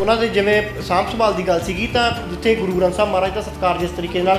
ਉਹਨਾਂ ਦੇ ਜਿਵੇਂ ਸਾਂਭ ਸੰਭਾਲ ਦੀ ਗੱਲ ਸੀਗੀ ਤਾਂ ਜਿੱਥੇ ਗੁਰੂ ਗ੍ਰੰਥ ਸਾਹਿਬ ਮਹਾਰਾਜ ਦਾ ਸਤਿਕਾਰ ਜਿਸ ਤਰੀਕੇ ਨਾਲ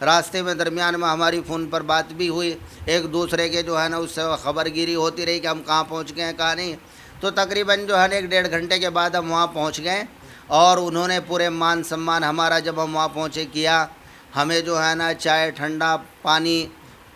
راستے میں درمیان میں ہماری فون پر بات بھی ہوئی، ایک دوسرے کے جو ہے نا اس سے خبر گیری ہوتی رہی کہ ہم کہاں پہنچ گئے ہیں کہاں نہیں. تو تقریباً جو ہے نا 1-1.5 گھنٹے کے بعد ہم وہاں پہنچ گئے اور انہوں نے پورے مان سمان ہمارا جب ہم وہاں پہنچے کیا. ہمیں جو ہے نا چائے ٹھنڈا پانی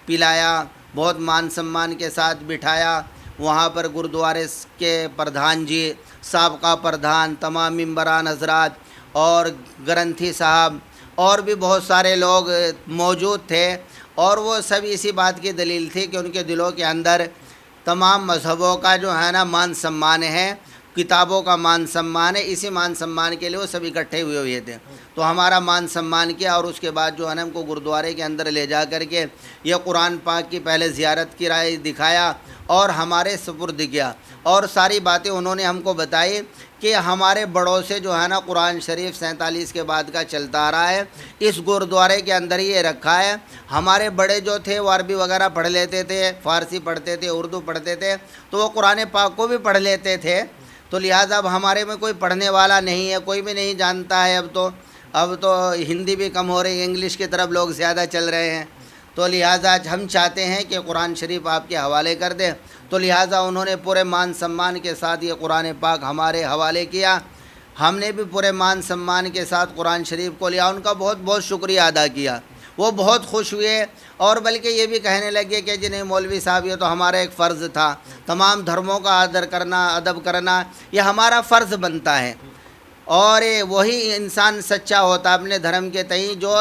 پلایا، بہت مان سمان کے ساتھ بٹھایا. وہاں پر گردوارے کے پردھان جی، سابقہ پردھان، تمام ممبران حضرات اور گرنتھی صاحب اور بھی بہت سارے لوگ موجود تھے. اور وہ سب اسی بات کی دلیل تھی کہ ان کے دلوں کے اندر تمام مذہبوں کا جو ہے نا مان سمان ہے، کتابوں کا مان سمان ہے. اسی مان سمان کے لیے وہ سب اکٹھے ہوئے تھے. تو ہمارا مان سمان کیا اور اس کے بعد جو ہے نا ہم کو گردوارے کے اندر لے جا کر کے یہ قرآن پاک کی پہلے زیارت کی رائے دکھایا اور ہمارے سپرد کیا. اور ساری باتیں انہوں نے ہم کو بتائی کہ ہمارے بڑوں سے جو ہے نا قرآن شریف 47 کے بعد کا چلتا آ رہا ہے، اس گردوارے کے اندر یہ رکھا ہے. ہمارے بڑے جو تھے وہ عربی وغیرہ پڑھ لیتے تھے، فارسی پڑھتے تھے، اردو پڑھتے تھے، تو وہ قرآن پاک کو بھی پڑھ لیتے تھے. تو لہٰذا اب ہمارے میں کوئی پڑھنے والا نہیں ہے، کوئی بھی نہیں جانتا ہے. اب تو ہندی بھی کم ہو رہی ہے، انگلش کی طرف لوگ زیادہ چل رہے ہیں. تو لہٰذا ہم چاہتے ہیں کہ قرآن شریف آپ کے حوالے کر دیں. تو لہٰذا انہوں نے پورے مان سمان کے ساتھ یہ قرآن پاک ہمارے حوالے کیا. ہم نے بھی پورے مان سمان کے ساتھ قرآن شریف کو لیا. ان کا بہت بہت شکریہ ادا کیا. وہ بہت خوش ہوئے اور بلکہ یہ بھی کہنے لگے کہ جنہیں مولوی صاحب یہ تو ہمارا ایک فرض تھا، تمام دھرموں کا آدر کرنا، ادب کرنا یہ ہمارا فرض بنتا ہے. اور وہی انسان سچا ہوتا اپنے دھرم کے تئیں جو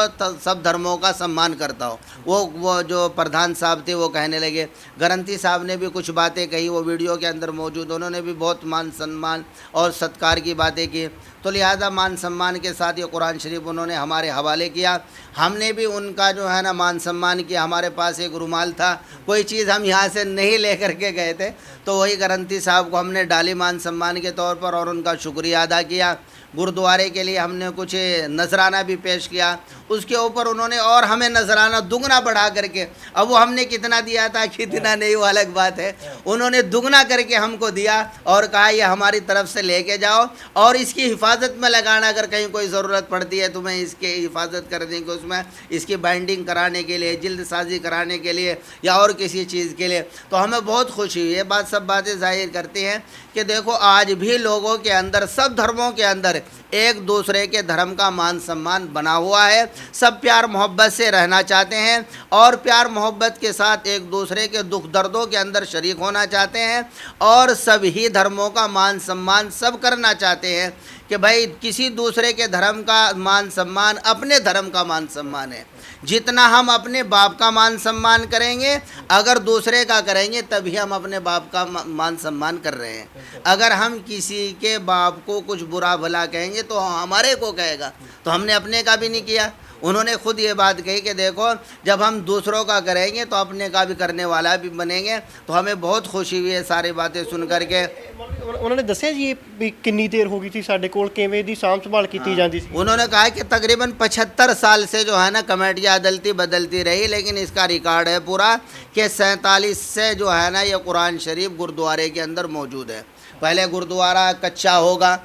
سب دھرموں کا سمان کرتا ہو. وہ جو پردھان صاحب تھے وہ کہنے لگے. گرنتھی صاحب نے بھی کچھ باتیں کہی، وہ ویڈیو کے اندر موجود، انہوں نے بھی بہت مان سمان اور ستکار کی باتیں کی. تو لہٰذا مان سمان کے ساتھ یہ قرآن شریف انہوں نے ہمارے حوالے کیا. ہم نے بھی ان کا جو ہے نا مان سمان کیا. ہمارے پاس ایک رومال تھا، کوئی چیز ہم یہاں سے نہیں لے کر کے گئے تھے، تو وہی گرنتھی صاحب کو ہم نے ڈالی مان سمان کے طور پر اور ان کا شکریہ ادا کیا. گردوارے کے لیے ہم نے کچھ نذرانہ بھی پیش کیا. اس کے اوپر انہوں نے اور ہمیں نذرانہ دگنا بڑھا کر کے، اب وہ ہم نے کتنا دیا تھا کتنا نہیں وہ الگ بات ہے، انہوں نے دگنا کر کے ہم کو دیا اور کہا یہ ہماری طرف سے لے کے جاؤ اور اس کی حفاظت میں لگانا. اگر کہیں کوئی ضرورت پڑتی ہے تمہیں اس کی حفاظت کر دیں گے، اس میں اس کی بائنڈنگ کرانے کے لیے، جلد سازی کرانے کے لیے یا اور کسی چیز کے لیے. تو ہمیں بہت خوشی ہوئی. یہ بات سب باتیں ظاہر کرتی ہیں کہ دیکھو آج بھی لوگوں کے اندر، سب دھرموں کے اندر ایک دوسرے کے دھرم کا مان سمان بنا ہوا ہے. سب پیار محبت سے رہنا چاہتے ہیں اور پیار محبت کے ساتھ ایک دوسرے کے دکھ دردوں کے اندر شریک ہونا چاہتے ہیں اور سبھی دھرموں کا مان سمان سب کرنا چاہتے ہیں کہ بھائی کسی دوسرے کے دھرم کا مان سمان اپنے دھرم کا مان سمان ہے. جتنا ہم اپنے باپ کا مان سمان کریں گے، اگر دوسرے کا کریں گے تبھی ہم اپنے باپ کا مان سمان کر رہے ہیں. اگر ہم کسی کے باپ کو کچھ برا بھلا کہیں گے تو ہمارے کو کہے گا، تو ہم نے اپنے کا بھی نہیں کیا. انہوں نے خود یہ بات کہی کہ دیکھو جب ہم دوسروں کا کریں گے تو اپنے کا بھی کرنے والا بھی بنیں گے. تو ہمیں بہت خوشی ہوئی ہے ساری باتیں سن کر کے. ਉਹਨਾਂ ਨੇ ਦੱਸਿਆ ਜੀ ਵੀ ਕਿੰਨੀ ਦੇਰ ਹੋ ਗਈ ਸੀ ਸਾਡੇ ਕੋਲ, ਕਿਵੇਂ ਦੀ ਸਾਂਭ ਸੰਭਾਲ ਕੀਤੀ ਜਾਂਦੀ ਸੀ? انہوں نے کہا کہ تقریباً 75 سال سے جو ہے نا کمیٹیاں عدلتی بدلتی رہی، لیکن اس کا ریکارڈ ہے پورا کہ 47 سے جو ہے نا یہ قرآن شریف گردوارے کے اندر موجود ہے. پہلے گردوارہ کچا ہوگا،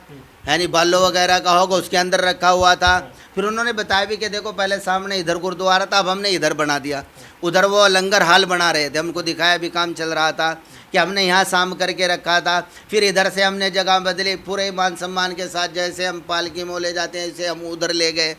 یعنی بالو وغیرہ کا ہوگا، اس کے اندر رکھا ہوا تھا. پھر انہوں نے بتایا بھی کہ دیکھو پہلے سامنے ادھر گردوارہ تھا، اب ہم نے ادھر بنا دیا. ادھر وہ لنگر ہال بنا رہے تھے، ہم کو دکھایا بھی کام چل رہا تھا کہ ہم نے یہاں سام کر کے رکھا تھا. پھر ادھر سے ہم نے جگہ بدلی پورے مان سمان کے ساتھ، جیسے ہم پالکی میں لے جاتے ہیں اسے ہم ادھر لے گئے.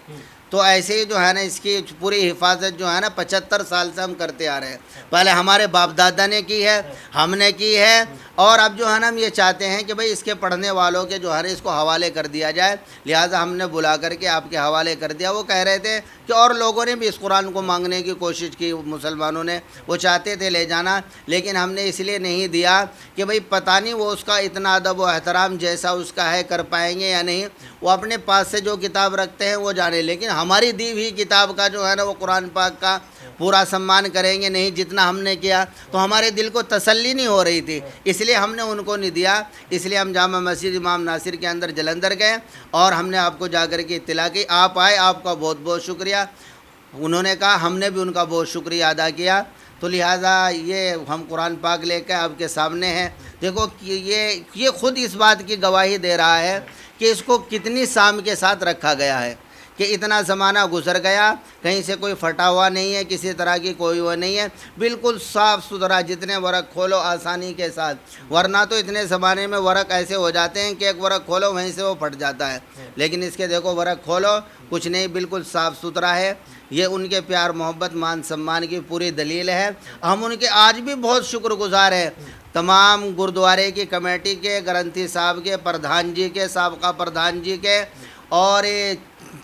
تو ایسے ہی جو ہے نا اس کی پوری حفاظت جو ہے نا 75 سال سے ہم کرتے آ رہے ہیں. پہلے ہمارے باپ دادا نے کی ہے، ہم نے کی ہے، اور اب جو ہے نا ہم یہ چاہتے ہیں کہ بھئی اس کے پڑھنے والوں کے جو ہے نا اس کو حوالے کر دیا جائے. لہٰذا ہم نے بلا کر کے آپ کے حوالے کر دیا. وہ کہہ رہے تھے کہ اور لوگوں نے بھی اس قرآن کو مانگنے کی کوشش کی، مسلمانوں نے، وہ چاہتے تھے لے جانا، لیکن ہم نے اس لیے نہیں دیا کہ بھئی پتہ نہیں وہ اس کا اتنا ادب و احترام جیسا اس کا ہے کر پائیں گے یا نہیں. وہ اپنے پاس سے جو کتاب رکھتے ہیں وہ جانے، لیکن ہماری دی ہوئی کتاب کا جو ہے نا وہ قرآن پاک کا پورا سمان کریں گے نہیں جتنا ہم نے کیا. تو ہمارے دل کو تسلی نہیں ہو رہی تھی، اس لیے ہم نے ان کو نہیں دیا. اس لیے ہم جامع مسجد امام ناصر کے اندر جلندھر گئے اور ہم نے آپ کو جا کر کے اطلاع کی. آپ آئے، آپ کا بہت بہت شکریہ. انہوں نے کہا، ہم نے بھی ان کا بہت شکریہ ادا کیا. تو لہٰذا یہ ہم قرآن پاک لے کے آپ کے سامنے ہیں. دیکھو یہ خود اس بات کی گواہی دے رہا ہے کہ اس کو کتنی سام کے ساتھ رکھا گیا ہے، کہ اتنا زمانہ گزر گیا، کہیں سے کوئی پھٹا ہوا نہیں ہے، کسی طرح کی کوئی وہ نہیں ہے، بالکل صاف ستھرا، جتنے ورق کھولو آسانی کے ساتھ، ورنہ تو اتنے زمانے میں ورق ایسے ہو جاتے ہیں کہ ایک ورق کھولو وہیں سے وہ پھٹ جاتا ہے، لیکن اس کے دیکھو ورق کھولو کچھ نہیں، بالکل صاف ستھرا ہے۔ یہ ان کے پیار محبت مان سمان کی پوری دلیل ہے۔ ہم ان کے آج بھی بہت شکر گزار ہیں، تمام گردوارے کی کمیٹی کے، گرنتھی صاحب کے، پردھان جی کے، سابقہ پردھان جی کے، اور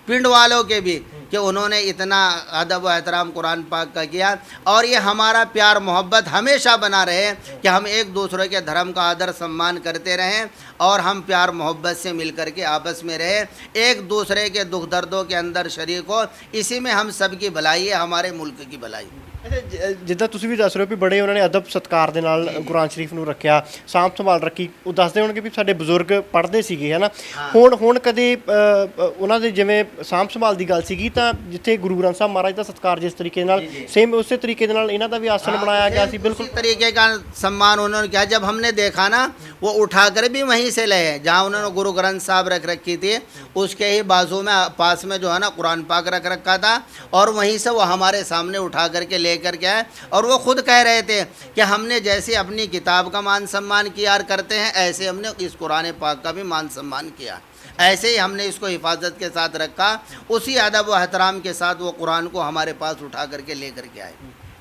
پنڈ والوں کے بھی، کہ انہوں نے اتنا ادب و احترام قرآن پاک کا کیا، اور یہ ہمارا پیار محبت ہمیشہ بنا رہے کہ ہم ایک دوسرے کے دھرم کا آدر سمان کرتے رہیں، اور ہم پیار محبت سے مل کر کے آپس میں رہیں، ایک دوسرے کے دکھ دردوں کے اندر شریک ہو، اسی میں ہم سب کی بھلائی ہے، ہمارے ملک کی بھلائی۔ ਜਿੱਦਾਂ ਤੁਸੀਂ ਵੀ ਦੱਸ ਰਹੇ ਹੋ ਵੀ ਬੜੇ ਉਹਨਾਂ ਨੇ ਅਦਬ ਸਤਿਕਾਰ ਦੇ ਨਾਲ ਕੁਰਾਨ ਸ਼ਰੀਫ ਨੂੰ ਰੱਖਿਆ, ਸਾਂਭ ਸੰਭਾਲ ਰੱਖੀ। ਉਹ ਦੱਸਦੇ ਹੋਣਗੇ ਵੀ ਸਾਡੇ ਬਜ਼ੁਰਗ ਪੜ੍ਹਦੇ ਸੀਗੇ ਹੈ ਨਾ, ਹੁਣ ਕਦੇ ਉਹਨਾਂ ਦੇ ਜਿਵੇਂ ਸਾਂਭ ਸੰਭਾਲ ਦੀ ਗੱਲ ਸੀਗੀ ਤਾਂ ਜਿੱਥੇ ਗੁਰੂ ਗ੍ਰੰਥ ਸਾਹਿਬ ਮਹਾਰਾਜ ਦਾ ਸਤਿਕਾਰ ਜਿਸ ਤਰੀਕੇ ਨਾਲ ਸੇਮ ਉਸੇ ਤਰੀਕੇ ਦੇ ਨਾਲ ਇਹਨਾਂ ਦਾ ਵੀ ਆਸਣ ਬਣਾਇਆ ਗਿਆ ਸੀ। ਬਿਲਕੁਲ اسی طریقے کا سمان انہوں نے کیا، جب ہم نے دیکھا نا وہ اٹھا کر بھی وہیں سے لے، جہاں انہوں نے گرو گرنتھ صاحب رکھ رکھی تھی اس کے ہی بازو میں پاس میں جو ہے نا قرآن پاک رکھ رکھا تھا، اور وہیں سے وہ ہمارے سامنے اٹھا کر کے لے کر کے آئے، اور وہ خود کہہ رہے تھے کہ ہم نے جیسے اپنی کتاب کا مان سمان کیا کرتے ہیں، ایسے ہم نے اس قرآن پاک کا بھی مان سمان کیا، ایسے ہی ہم نے اس کو حفاظت کے ساتھ رکھا، اسی ادب و احترام کے ساتھ وہ قرآن کو ہمارے پاس اٹھا کر کے لے کر کے آئے۔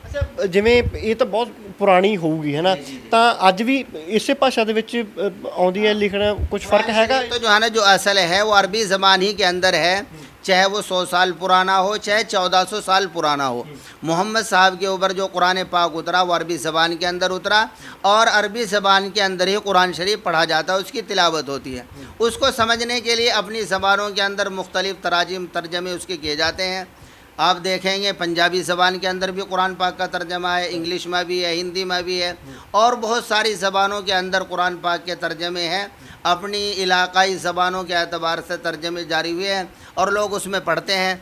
ਅੱਛਾ, ਜਿਵੇਂ ਇਹ ਤਾਂ ਬਹੁਤ ਪੁਰਾਣੀ ਹੋਊਗੀ ਹੈ ਨਾ, ਤਾਂ ਅੱਜ ਵੀ ਇਸੇ ਭਾਸ਼ਾ ਦੇ ਵਿੱਚ ਆਉਂਦੀ ਹੈ ਲਿਖਣਾ, ਕੁਝ ਫਰਕ ਹੈਗਾ؟ تو جو ہے نا جو اصل ہے وہ عربی زبان ہی کے اندر ہے، چاہے وہ 100 سال پرانا ہو، چاہے 1400 سال پرانا ہو۔ محمد صاحب کے اوپر جو قرآن پاک اترا وہ عربی زبان کے اندر اترا، اور عربی زبان کے اندر ہی قرآن شریف پڑھا جاتا ہے، اس کی تلاوت ہوتی ہے۔ اس کو سمجھنے کے لیے اپنی زبانوں کے اندر مختلف تراجم ترجمے اس کے کیے جاتے ہیں۔ آپ دیکھیں گے پنجابی زبان کے اندر بھی قرآن پاک کا ترجمہ ہے، انگلش میں بھی ہے، ہندی میں بھی ہے، اور بہت ساری زبانوں کے اندر قرآن پاک کے ترجمے ہیں۔ اپنی علاقائی زبانوں کے اعتبار سے ترجمے جاری ہوئے ہیں اور لوگ اس میں پڑھتے ہیں،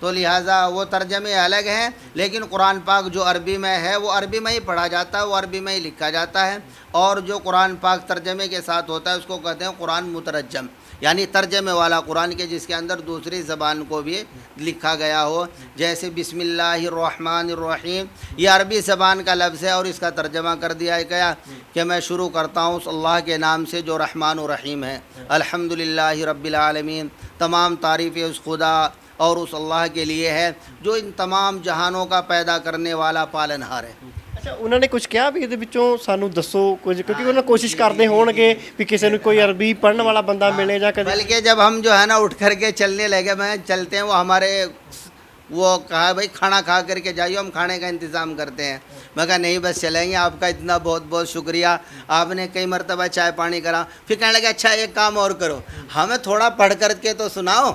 تو لہٰذا وہ ترجمے الگ ہیں، لیکن قرآن پاک جو عربی میں ہے وہ عربی میں ہی پڑھا جاتا ہے، وہ عربی میں ہی لکھا جاتا ہے، اور جو قرآن پاک ترجمے کے ساتھ ہوتا ہے اس کو کہتے ہیں قرآن مترجم، یعنی ترجمے والا قرآن کے جس کے اندر دوسری زبان کو بھی لکھا گیا ہو، جیسے بسم اللہ الرحمن الرحیم، یہ عربی زبان کا لفظ ہے اور اس کا ترجمہ کر دیا گیا کہ میں شروع کرتا ہوں اس اللہ کے نام سے جو رحمان و رحیم ہے، الحمدللہ رب العالمین، تمام تعریفیں اس خدا اور اس اللہ کے لیے ہے جو ان تمام جہانوں کا پیدا کرنے والا پالنہار ہے۔ ਅੱਛਾ, ਉਹਨਾਂ ਨੇ ਕੁਝ ਕਿਹਾ ਵੀ ਇਹਦੇ ਵਿੱਚੋਂ ਸਾਨੂੰ ਦੱਸੋ ਕੁਝ, ਕਿਉਂਕਿ ਉਹਨਾਂ کوشش ਕਰਦੇ ਹੋਣਗੇ ਵੀ ਕਿਸੇ ਨੂੰ ਕੋਈ ਅਰਬੀ ਪੜ੍ਹਨ ਵਾਲਾ ਬੰਦਾ ਮਿਲੇ ਜਾਂ ਕਦੇ। بلکہ جب ہم جو ہے نا اٹھ کر کے چلنے لگے، میں چلتے ہیں، وہ ہمارے وہ کہا بھائی کھانا کھا کر کے جائیے، ہم کھانے کا انتظام کرتے ہیں۔ میں کہا نہیں بس چلیں گے، آپ کا اتنا بہت بہت شکریہ، آپ نے کئی مرتبہ چائے پانی کرا۔ پھر کہنے لگا اچھا ایک کام اور کرو، ہمیں تھوڑا پڑھ کر کے تو سناؤ،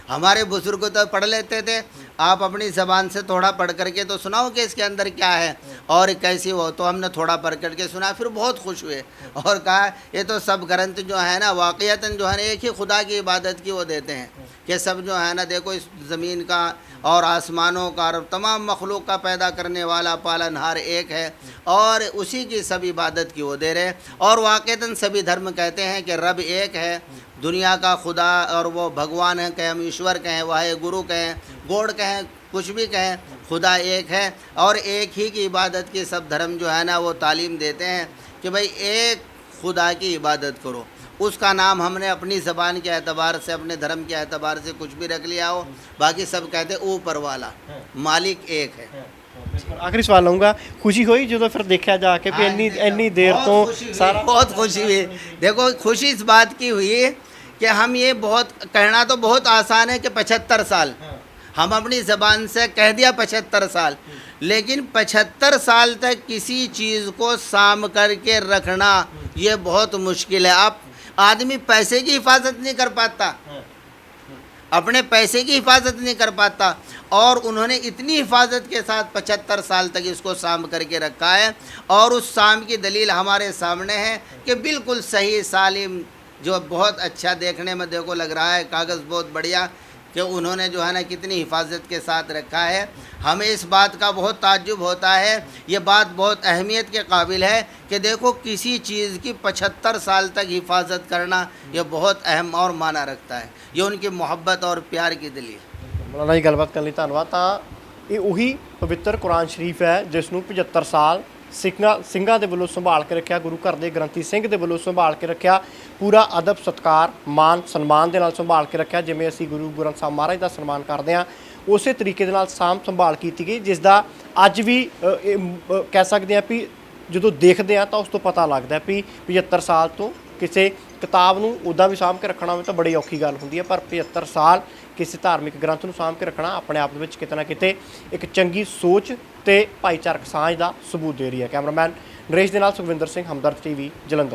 ہمارے بزرگ تو پڑھ لیتے تھے، آپ اپنی زبان سے تھوڑا پڑھ کر کے تو سناؤ کہ اس کے اندر کیا ہے اور کیسی ہو۔ تو ہم نے تھوڑا پڑھ کر کے سنا، پھر بہت خوش ہوئے اور کہا یہ تو سب گرنتھ جو ہے نا واقعتاً جو ہے نا ایک ہی خدا کی عبادت کی وہ دیتے ہیں، کہ سب جو ہے نا دیکھو اس زمین کا اور آسمانوں کا اور تمام مخلوق کا پیدا کرنے والا پالنہار ایک ہے، اور اسی کی سب عبادت کی وہ دے رہے، اور واقعتاً سبھی دھرم کہتے ہیں کہ رب ایک ہے، دنیا کا خدا اور وہ بھگوان ہے، کہیں ہم ایشور کہیں، واحد گرو کہیں، گوڑ کہیں، کچھ بھی کہیں، خدا ایک ہے، اور ایک ہی کی عبادت کی سب دھرم جو ہے نا وہ تعلیم دیتے ہیں کہ بھائی ایک خدا کی عبادت کرو۔ اس کا نام ہم نے اپنی زبان کے اعتبار سے، اپنے دھرم کے اعتبار سے کچھ بھی رکھ لیا ہو، باقی سب کہتے ہیں اوپر والا مالک ایک ہے۔ ਆਖਰੀ ਸਵਾਲ ਲਊਂਗਾ, ਖੁਸ਼ੀ ਹੋਈ ਜਦੋਂ ਫਿਰ ਦੇਖਿਆ ਜਾ ਕੇ ਵੀ ਇੰਨੀ ਦੇਰ ਤੋਂ ਸਾਰਾ؟ بہت خوشی ہوئی، دیکھو خوشی اس بات کی ہوئی کہ ہم یہ بہت کہنا تو بہت آسان ہے کہ 75 سال، ہم اپنی زبان سے کہہ دیا 75 سال، لیکن 75 سال تک کسی چیز کو سام کر کے رکھنا یہ بہت مشکل ہے۔ آپ آدمی پیسے کی حفاظت نہیں کر پاتا، اپنے پیسے کی حفاظت نہیں کر پاتا، اور انہوں نے اتنی حفاظت کے ساتھ 75 سال تک اس کو سام کر کے رکھا ہے، اور اس سام کی دلیل ہمارے سامنے ہے کہ بالکل صحیح سالم، جو بہت اچھا دیکھنے میں دیکھو لگ رہا ہے، کاغذ بہت بڑھیا، کہ انہوں نے جو ہے نا کتنی حفاظت کے ساتھ رکھا ہے۔ ہمیں اس بات کا بہت تعجب ہوتا ہے، یہ بات بہت اہمیت کے قابل ہے کہ دیکھو کسی چیز کی 75 سال تک حفاظت کرنا یہ بہت اہم اور معنی رکھتا ہے، یہ ان کی محبت اور پیار کی دلیل۔ ਮੌਲਾਨਾ ਜੀ ਗੱਲਬਾਤ ਕਰਨ ਲਈ ਧੰਨਵਾਦ। ਤਾਂ ਇਹ ਉਹੀ ਪਵਿੱਤਰ ਕੁਰਾਨ ਸ਼ਰੀਫ ਹੈ ਜਿਸ ਨੂੰ 75 ਸਾਲ ਸਿੰਘਾਂ ਦੇ ਵੱਲੋਂ ਸੰਭਾਲ ਕੇ ਰੱਖਿਆ, ਗੁਰੂ ਘਰ ਦੇ ਗ੍ਰੰਥੀ ਸਿੰਘ ਦੇ ਵੱਲੋਂ ਸੰਭਾਲ ਕੇ ਰੱਖਿਆ, ਪੂਰਾ ਅਦਬ ਸਤਿਕਾਰ ਮਾਨ ਸਨਮਾਨ ਦੇ ਨਾਲ ਸੰਭਾਲ ਕੇ ਰੱਖਿਆ। ਜਿਵੇਂ ਅਸੀਂ ਗੁਰੂ ਗ੍ਰੰਥ ਸਾਹਿਬ ਮਹਾਰਾਜ ਦਾ ਸਨਮਾਨ ਕਰਦੇ ਹਾਂ ਉਸੇ ਤਰੀਕੇ ਦੇ ਨਾਲ ਸਾਂਭ ਸੰਭਾਲ ਕੀਤੀ ਗਈ, ਜਿਸ ਦਾ ਅੱਜ ਵੀ ਕਹਿ ਸਕਦੇ ਹਾਂ ਵੀ ਜਦੋਂ ਦੇਖਦੇ ਹਾਂ ਤਾਂ ਉਸ ਤੋਂ ਪਤਾ ਲੱਗਦਾ ਵੀ 75 ਸਾਲ ਤੋਂ ਕਿਸੇ ਕਿਤਾਬ ਨੂੰ ਉੱਦਾਂ ਵੀ ਸਾਂਭ ਕੇ ਰੱਖਣਾ ਹੋਵੇ ਤਾਂ ਬੜੀ ਔਖੀ ਗੱਲ ਹੁੰਦੀ ਹੈ, ਪਰ 75 ਸਾਲ ਕਿਸੇ ਧਾਰਮਿਕ ਗ੍ਰੰਥ ਨੂੰ ਸਾਂਭ ਕੇ ਰੱਖਣਾ ਆਪਣੇ ਆਪ ਦੇ ਵਿੱਚ ਕਿਤੇ ਨਾ ਕਿਤੇ ਇੱਕ ਚੰਗੀ ਸੋਚ ਤੇ ਭਾਈਚਾਰਕ ਸਾਂਝ ਦਾ ਸਬੂਤ ਦੇ ਰਹੀ ਹੈ। ਕੈਮਰਾਮੈਨ ਨਰੇਸ਼ ਦੇ ਨਾਲ ਸੁਖਵਿੰਦਰ ਸਿੰਘ, ਹਮਦਰਦ ਟੀਵੀ, ਜਲੰਧਰ।